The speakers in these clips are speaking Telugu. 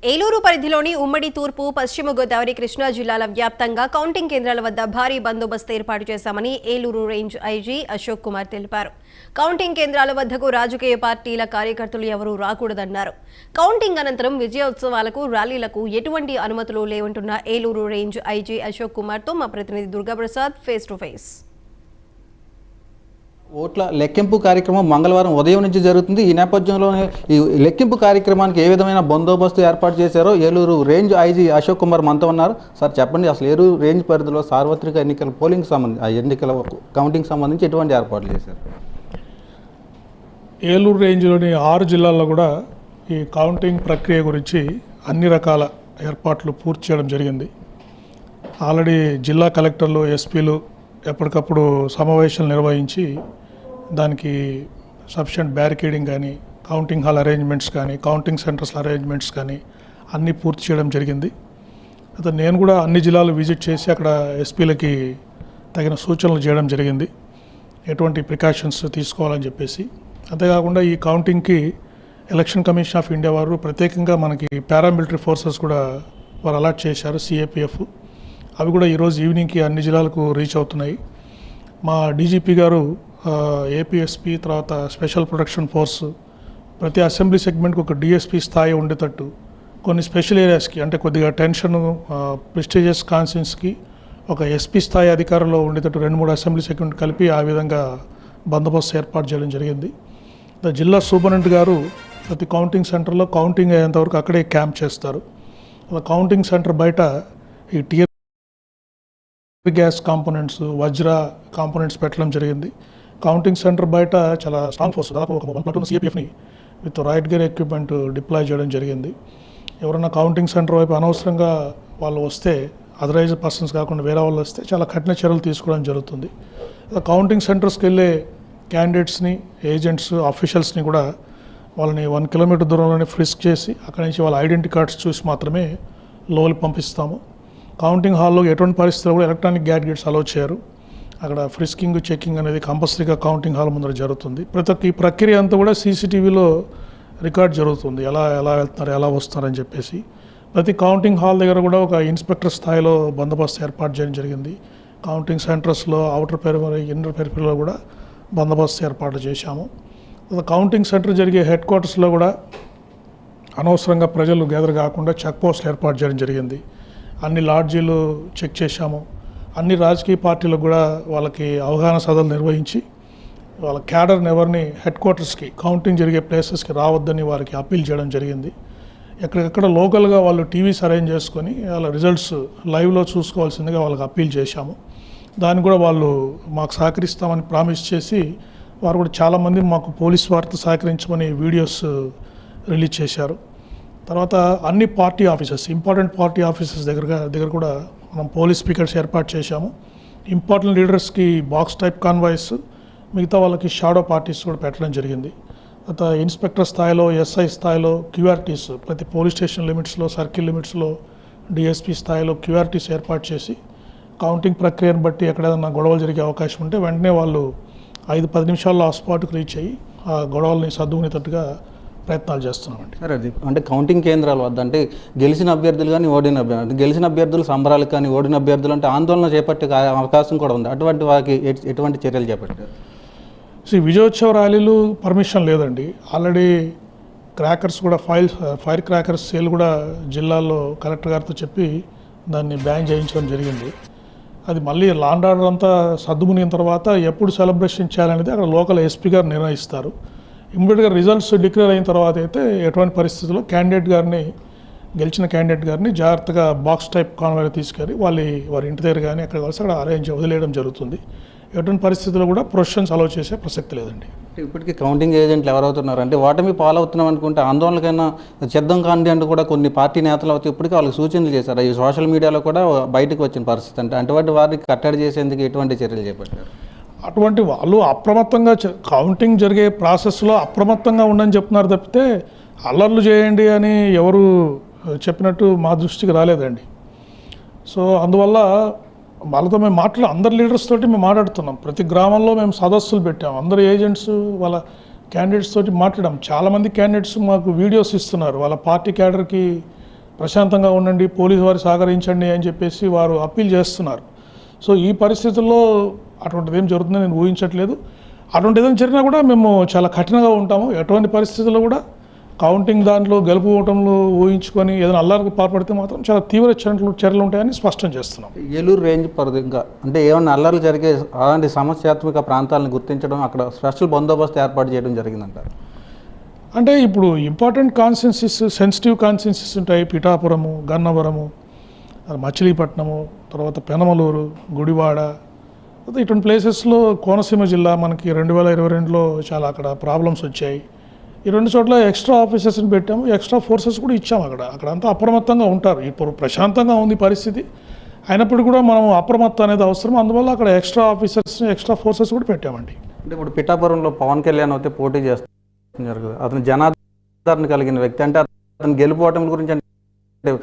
ఏలూరు పరిధిలోని ఉమ్మడి తూర్పు పశ్చిమ గోదావరి కృష్ణా జిల్లాల వ్యాప్తంగా కౌంటింగ్ కేంద్రాల వద్ద భారీ బందోబస్తు ఏర్పాటు చేశామని ఏలూరు రేంజ్ ఐజీ అశోక్ కుమార్ తెలిపారు. కౌంటింగ్ కేంద్రాల వద్దకు రాజకీయ పార్టీల కార్యకర్తలు ఎవరూ రాకూడదన్నారు. కౌంటింగ్ అనంతరం విజయోత్సవాలకు, ర్యాలీలకు ఎటువంటి అనుమతులు లేవంటున్న ఏలూరు రేంజ్ ఐజీ అశోక్ కుమార్తో మా ప్రతినిధి దుర్గాప్రసాద్ ఫేస్ టు ఫేస్. ఓట్ల లెక్కింపు కార్యక్రమం మంగళవారం ఉదయం నుంచి జరుగుతుంది. ఈ నేపథ్యంలోనే ఈ లెక్కింపు కార్యక్రమానికి ఏ విధమైన బందోబస్తు ఏర్పాటు చేశారో ఏలూరు రేంజ్ ఐజీ అశోక్ కుమార్ మనతో ఉన్నారు. సార్ చెప్పండి, అసలు ఏలూరు రేంజ్ పరిధిలో సార్వత్రిక ఎన్నికల ఎన్నికల కౌంటింగ్ సంబంధించి ఎటువంటి ఏర్పాట్లు చేశారు? ఏలూరు రేంజ్లోని 6 జిల్లాల్లో కూడా ఈ కౌంటింగ్ ప్రక్రియ గురించి అన్ని రకాల ఏర్పాట్లు పూర్తి చేయడం జరిగింది. ఆల్రెడీ జిల్లా కలెక్టర్లు, ఎస్పీలు ఎప్పటికప్పుడు సమావేశాలు నిర్వహించి దానికి సఫిషియంట్ బ్యారికేడింగ్ కానీ, కౌంటింగ్ హాల్ అరేంజ్మెంట్స్ కానీ, కౌంటింగ్ సెంటర్స్ అరేంజ్మెంట్స్ కానీ అన్నీ పూర్తి చేయడం జరిగింది. అయితే నేను కూడా అన్ని జిల్లాలు విజిట్ చేసి అక్కడ ఎస్పీలకి తగిన సూచనలు చేయడం జరిగింది, ఎటువంటి ప్రికాషన్స్ తీసుకోవాలని చెప్పేసి. అంతేకాకుండా ఈ కౌంటింగ్కి ఎలక్షన్ కమిషన్ ఆఫ్ ఇండియా వారు ప్రత్యేకంగా మనకి పారామిలిటరీ ఫోర్సెస్ కూడా వారు అలాట్ చేశారు, సిఏపిఎఫ్. అవి కూడా ఈరోజు ఈవినింగ్కి అన్ని జిల్లాలకు రీచ్ అవుతున్నాయి. మా డీజీపీ గారు ఏపీఎస్పీ తర్వాత స్పెషల్ ప్రొటెక్షన్ ఫోర్స్ ప్రతి అసెంబ్లీ సెగ్మెంట్కి ఒక డిఎస్పీ స్థాయి ఉండేటట్టు, కొన్ని స్పెషల్ ఏరియాస్కి అంటే కొద్దిగా టెన్షన్ ప్రెస్టీజియస్ కాన్స్టిట్యుయెన్సీకి ఒక ఎస్పీ స్థాయి అధికారంలో ఉండేటట్టు 2-3 అసెంబ్లీ సెగ్మెంట్ కలిపి ఆ విధంగా బందోబస్తు ఏర్పాటు చేయడం జరిగింది. జిల్లా సూపరింటెండెంట్ గారు ప్రతి కౌంటింగ్ సెంటర్లో కౌంటింగ్ అయ్యేంతవరకు అక్కడే క్యాంప్ చేస్తారు. అలా కౌంటింగ్ సెంటర్ బయట ఈ టియర్ గ్యాస్ కాంపోనెంట్స్, వజ్ర కాంపోనెంట్స్ పెట్టడం జరిగింది. కౌంటింగ్ సెంటర్ బయట చాలా స్ట్రాంగ్ ఫోర్స్, దాదాపు ఒక 1 ప్లాటూన్ సిఏపిఎఫ్ని with right gear equipment deploy చేయడం జరిగింది. ఎవరైనా కౌంటింగ్ సెంటర్ వైపు అనవసరంగా వాళ్ళు వస్తే, అథరైజ్డ్ పర్సన్స్ కాకుండా వేరే వాళ్ళు వస్తే చాలా కఠిన చర్యలు తీసుకోవడం జరుగుతుంది. కౌంటింగ్ సెంటర్స్కి వెళ్ళే క్యాండిడేట్స్ని, ఏజెంట్స్, ఆఫీషియల్స్ని కూడా వాళ్ళని 1 కిలోమీటర్ దూరంలోనే ఫ్రిస్క్ చేసి అక్కడి నుంచి వాళ్ళ ఐడెంటిటీ కార్డ్స్ చూసి మాత్రమే లోపలికి పంపిస్తాము. కౌంటింగ్ హాల్లో ఎటువంటి పరిస్థితుల్లో కూడా ఎలక్ట్రానిక్ గ్యాడ్గెట్స్ అలౌ చేయరు. అక్కడ ఫ్రిస్కింగ్, చెకింగ్ అనేది కంపల్సరీగా కౌంటింగ్ హాల్ ముందర జరుగుతుంది. ప్రతి ఒక్క ఈ ప్రక్రియ అంతా కూడా సీసీటీవీలో రికార్డ్ జరుగుతుంది, ఎలా వెళ్తున్నారు, ఎలా వస్తున్నారని చెప్పేసి. ప్రతి కౌంటింగ్ హాల్ దగ్గర కూడా ఒక ఇన్స్పెక్టర్ స్థాయిలో బందోబస్తు ఏర్పాటు చేయడం జరిగింది. కౌంటింగ్ సెంటర్స్లో, అవుటర్ పెరిఫెరీ, ఇన్నర్ పెరిఫెరీలో కూడా బందోబస్తు ఏర్పాటు చేశాము. కౌంటింగ్ సెంటర్ జరిగే హెడ్ క్వార్టర్స్లో కూడా అనవసరంగా ప్రజలు గ్యాదర్ కాకుండా చెక్ పోస్టులు ఏర్పాటు చేయడం జరిగింది. అన్ని లాడ్జీలు చెక్ చేశాము. అన్ని రాజకీయ పార్టీలకు కూడా వాళ్ళకి అవగాహన సదలు నిర్వహించి వాళ్ళ క్యాడర్ని ఎవరిని హెడ్ క్వార్టర్స్కి, కౌంటింగ్ జరిగే ప్లేసెస్కి రావద్దని వారికి అప్పీల్ చేయడం జరిగింది. ఎక్కడెక్కడ లోకల్గా వాళ్ళు టీవీస్ అరేంజ్ చేసుకొని వాళ్ళ రిజల్ట్స్ లైవ్లో చూసుకోవాల్సిందిగా వాళ్ళకి అప్పీల్ చేశాము. దాన్ని కూడా వాళ్ళు మాకు సహకరిస్తామని ప్రామిస్ చేసి వారు కూడా చాలామంది మాకు పోలీస్ వారితో సహకరించమని వీడియోస్ రిలీజ్ చేశారు. తర్వాత అన్ని party offices, important party offices దగ్గర కూడా మనం పోలీస్ పికెట్స్ ఏర్పాటు చేశాము. ఇంపార్టెంట్ లీడర్స్కి బాక్స్ టైప్ కాన్వాయ్స్, మిగతా వాళ్ళకి షాడో పార్టీస్ కూడా పెట్టడం జరిగింది. తర్వాత ఇన్స్పెక్టర్ స్థాయిలో, ఎస్ఐ స్థాయిలో క్యూఆర్టీస్ ప్రతి పోలీస్ స్టేషన్ లిమిట్స్లో, సర్కిల్ లిమిట్స్లో, డిఎస్పీ స్థాయిలో క్యూఆర్టీస్ ఏర్పాటు చేసి కౌంటింగ్ ప్రక్రియను బట్టి ఎక్కడైనా గొడవలు జరిగే అవకాశం ఉంటే వెంటనే వాళ్ళు 5-10 నిమిషాల్లో ఆ స్పాట్కి రీచ్ అయ్యి ఆ గొడవల్ని సర్దుకునేటట్టుగా ప్రయత్నాలు చేస్తున్నామండి. సరే, అది అంటే కౌంటింగ్ కేంద్రాల వద్ద అంటే గెలిచిన అభ్యర్థులు కానీ, గెలిచిన అభ్యర్థులు సంబరాలకు కానీ, ఓడిన అభ్యర్థులు అంటే ఆందోళన చేపట్టే అవకాశం కూడా ఉంది. అటువంటి వారికి ఎటువంటి చర్యలు చేపట్టారు? విజయోత్సవ ర్యాలీలు పర్మిషన్ లేదండి. ఆల్రెడీ క్రాకర్స్ కూడా ఫైర్ క్రాకర్స్ సేల్ కూడా జిల్లాలో కలెక్టర్ గారితో చెప్పి దాన్ని బ్యాన్ చేయించడం జరిగింది. అది మళ్ళీ లాండ్ ఆర్డర్ అంతా సర్దుమునిన తర్వాత ఎప్పుడు సెలబ్రేషన్ చేయాలనేది అక్కడ లోకల్ ఎస్పీ గారు నిర్ణయిస్తారు. ఇమ్మీడియట్గా రిజల్ట్స్ డిక్లేర్ అయిన తర్వాత అయితే ఎటువంటి పరిస్థితుల్లో గెలిచిన క్యాండిడేట్ గారిని జాగ్రత్తగా బాక్స్ టైప్ కాన్వాయ్లో తీసుకెళ్ళి వారి ఇంటి దగ్గర కానీ అక్కడ కలిసి అక్కడ వదిలేయడం జరుగుతుంది. ఎటువంటి పరిస్థితుల్లో కూడా ప్రొసెషన్స్ అలౌ చేసే ప్రసక్తి లేదండి. ఇప్పటికీ కౌంటింగ్ ఏజెంట్లు ఎవరవుతున్నారు అంటే ఓటమి పాలవుతున్నాం అనుకుంటే ఆందోళనకైనా సిద్ధం కాండి అంటూ కూడా కొన్ని పార్టీ నేతలు అవుతాయి ఇప్పటికీ వాళ్ళకి సూచనలు చేశారు. ఈ సోషల్ మీడియాలో కూడా బయటకు వచ్చిన పరిస్థితి అంటే అటువంటి వారికి కట్టడి చేసేందుకు ఎటువంటి చర్యలు చేపట్టారు? అటువంటి వాళ్ళు అప్రమత్తంగా కౌంటింగ్ జరిగే ప్రాసెస్లో అప్రమత్తంగా ఉండని చెప్తున్నారు తప్పితే అల్లర్లు చేయండి అని ఎవరు చెప్పినట్టు మా దృష్టికి రాలేదండి. సో అందువల్ల వాళ్ళతో మేము అందరి లీడర్స్ తోటి మేము మాట్లాడుతున్నాం. ప్రతి గ్రామంలో మేము సదస్సులు పెట్టాం. అందరు ఏజెంట్స్ వాళ్ళ క్యాండిడేట్స్ తోటి మాట్లాడాం. చాలామంది క్యాండిడేట్స్ మాకు వీడియోస్ ఇస్తున్నారు. వాళ్ళ పార్టీ క్యాడర్కి ప్రశాంతంగా ఉండండి, పోలీసు వారు సహకరించండి అని చెప్పేసి వారు అప్పీల్ చేస్తున్నారు. సో ఈ పరిస్థితుల్లో అటువంటిది ఏం జరుగుతుందని నేను ఊహించట్లేదు. అటువంటి ఏదైనా జరిగినా కూడా మేము చాలా కఠినంగా ఉంటాము. ఎటువంటి పరిస్థితుల్లో కూడా కౌంటింగ్ దాంట్లో గెలుపు ఓటంలో ఊహించుకొని ఏదైనా అల్లరికి పాల్పడితే మాత్రం చాలా తీవ్ర చర్యలు ఉంటాయని స్పష్టం చేస్తున్నాం. ఏలూరు రేంజ్ పరిధి ఇంకా అంటే ఏమన్నా అల్లర్లు జరిగే అలాంటి సమస్యాత్మక ప్రాంతాలను గుర్తించడం, అక్కడ స్పెషల్ బందోబస్తు ఏర్పాటు చేయడం జరిగిందంటారు. అంటే ఇప్పుడు ఇంపార్టెంట్ కాన్స్టిట్యున్సీస్, సెన్సిటివ్ కాన్స్టిట్యున్సీస్ ఉంటాయి. పిఠాపురము, గన్నవరము, మచిలీపట్నము, తర్వాత పెనమలూరు, గుడివాడ, ఇటువంటి ప్లేసెస్లో కోనసీమ జిల్లా మనకి 2022లో చాలా అక్కడ ప్రాబ్లమ్స్ వచ్చాయి. ఈ 2 చోట్ల ఎక్స్ట్రా ఆఫీసర్స్ని పెట్టాము, ఎక్స్ట్రా ఫోర్సెస్ కూడా ఇచ్చాము. అక్కడంతా అప్రమత్తంగా ఉంటారు. ఇప్పుడు ప్రశాంతంగా ఉంది పరిస్థితి, అయినప్పుడు కూడా మనం అప్రమత్తం అనేది అవసరం. అందువల్ల అక్కడ ఎక్స్ట్రా ఆఫీసర్స్ని, ఎక్స్ట్రా ఫోర్సెస్ కూడా పెట్టామండి. అంటే ఇప్పుడు పిఠాపురంలో పవన్ కళ్యాణ్ అయితే పోటీ చేస్తున్నారు కదా, అతను జనాదరణ కలిగిన వ్యక్తి. అంటే అతను గెలుపోవటం గురించి అంటే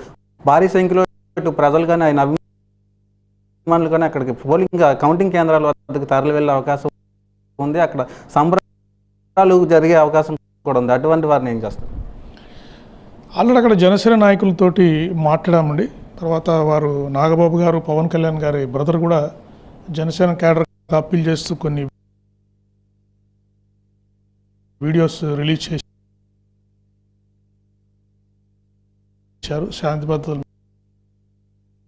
భారీ సంఖ్యలో ఇటు ప్రజలు కానీ ఆయన అభిమానులు కానీ అక్కడికి పోలింగ్ కౌంటింగ్ కేంద్రాల వద్దకు తరలి వెళ్ళే అవకాశం ఉంది. అక్కడ సంబరాలు జరిగే అవకాశం కూడా ఉంది. అటువంటి వారిని ఏం చేస్తారు? ఆల్రెడీ అక్కడ జనసేన నాయకులతోటి మాట్లాడామండి. తర్వాత వారు నాగబాబు గారు, పవన్ కళ్యాణ్ గారి బ్రదర్ కూడా జనసేన క్యాడర్ అప్పీల్ చేస్తూ కొన్ని వీడియోస్ రిలీజ్ చేశారు. శాంతి భద్రతలు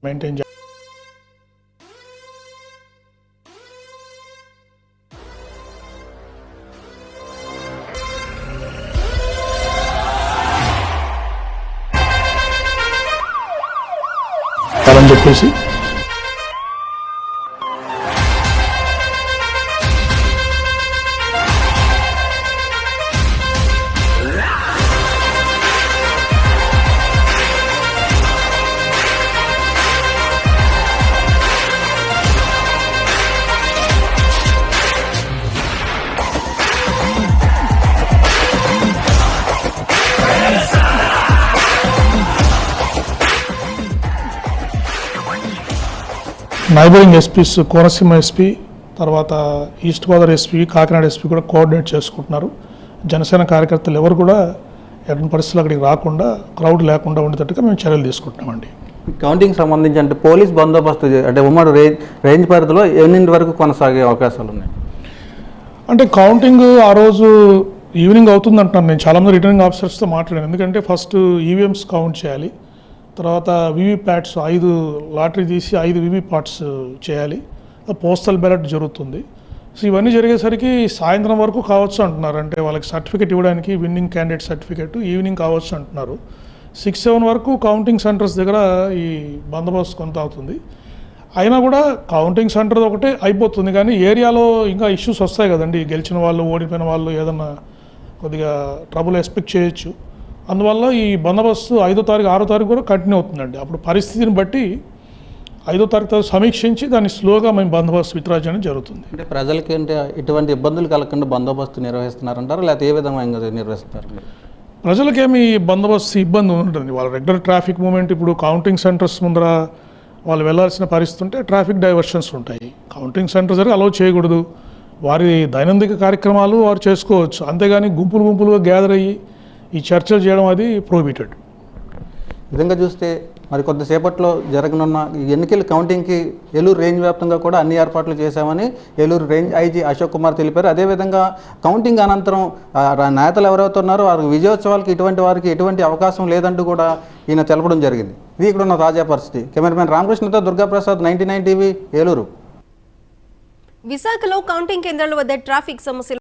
మెయింటైన్ చేయాలి. అని చెప్పేసి నైబరింగ్ ఎస్పీస్, కోనసీమ ఎస్పీ, తర్వాత east Godavari SP, Kakinada SP కూడా కోఆర్డినేట్ చేసుకుంటున్నారు. జనసేన కార్యకర్తలు ఎవరు కూడా ఎటువంటి పరిస్థితులు అక్కడికి రాకుండా, క్రౌడ్ లేకుండా ఉండేటట్టుగా మేము చర్యలు తీసుకుంటున్నామండి. కౌంటింగ్ సంబంధించి అంటే పోలీస్ బందోబస్తు అంటే ఉమ్మడి రేంజ్ పరిధిలో ఎన్నింటి వరకు కొనసాగే అవకాశాలు ఉన్నాయి? అంటే కౌంటింగ్ ఆ రోజు ఈవినింగ్ అవుతుంది అంటున్నాను. నేను చాలామంది రిటర్నింగ్ ఆఫీసర్స్తో మాట్లాడాను. ఎందుకంటే ఫస్ట్ ఈవీఎంస్ కౌంట్ చేయాలి, తర్వాత వీవీప్యాట్స్ 5 లాటరీ తీసి 5 వీవీప్యాట్స్ చేయాలి, పోస్టల్ బ్యాలెట్ జరుగుతుంది. సో ఇవన్నీ జరిగేసరికి సాయంత్రం వరకు కావచ్చు అంటున్నారు. అంటే వాళ్ళకి సర్టిఫికేట్ ఇవ్వడానికి విన్నింగ్ క్యాండిడేట్ సర్టిఫికేట్ ఈవినింగ్ కావచ్చు అంటున్నారు. 6-7 వరకు కౌంటింగ్ సెంటర్స్ దగ్గర ఈ బందోబస్తు కొంత అవుతుంది. అయినా కూడా కౌంటింగ్ సెంటర్ ఒకటే అయిపోతుంది, కానీ ఏరియాలో ఇంకా ఇష్యూస్ వస్తాయి కదండి. గెలిచిన వాళ్ళు, ఓడిపోయిన వాళ్ళు ఏదన్నా కొద్దిగా ట్రబుల్ ఎక్స్పెక్ట్ చేయొచ్చు. అందువల్ల ఈ బందోబస్తు 5వ తారీఖు, 6వ తారీఖు కూడా కంటిన్యూ అవుతుందండి. అప్పుడు పరిస్థితిని బట్టి 5వ తారీఖు సమీక్షించి దాన్ని స్లోగా మేము బందోబస్తు విత్డ్రా చేయడం జరుగుతుంది. అంటే ప్రజలకి అంటే ఇటువంటి ఇబ్బందులు కలగకుండా బందోబస్తు నిర్వహిస్తున్నారంటారు, లేకపోతే ఏ విధంగా నిర్వహిస్తారు? ప్రజలకేమి బందోబస్తు ఇబ్బంది ఉంటుంది. వాళ్ళ రెగ్యులర్ ట్రాఫిక్ మూవ్మెంట్, ఇప్పుడు కౌంటింగ్ సెంటర్స్ ముందర వాళ్ళు వెళ్లాల్సిన పరిస్థితి ఉంటే ట్రాఫిక్ డైవర్షన్స్ ఉంటాయి. కౌంటింగ్ సెంటర్ దగ్గర అలౌ చేయకూడదు. వారి దైనందిక కార్యక్రమాలు వారు చేసుకోవచ్చు, అంతేగాని గుంపులుగా గ్యాదర్ అయ్యి ఈ చర్చలు చేయడం అది ప్రోహిబిటెడ్. విధంగా చూస్తే మరి కొద్దిసేపట్లో జరగనున్న ఎన్నికల కౌంటింగ్కి ఏలూరు రేంజ్ వ్యాప్తంగా కూడా అన్ని ఏర్పాట్లు చేశామని ఏలూరు రేంజ్ ఐజీ అశోక్ కుమార్ తెలిపారు. అదేవిధంగా కౌంటింగ్ అనంతరం నేతలు ఎవరైతే ఉన్నారో వారికి విజయోత్సవాలకు ఇటువంటి వారికి ఎటువంటి అవకాశం లేదంటూ కూడా ఈయన తెలపడం జరిగింది. ఇది ఇక్కడ ఉన్న తాజా పరిస్థితి. కెమెరామెన్ రామకృష్ణతో దుర్గాప్రసాద్, 99 టీవీ, ఏలూరు. విశాఖలో కౌంటింగ్ కేంద్రాల వద్ద ట్రాఫిక్ సమస్యలు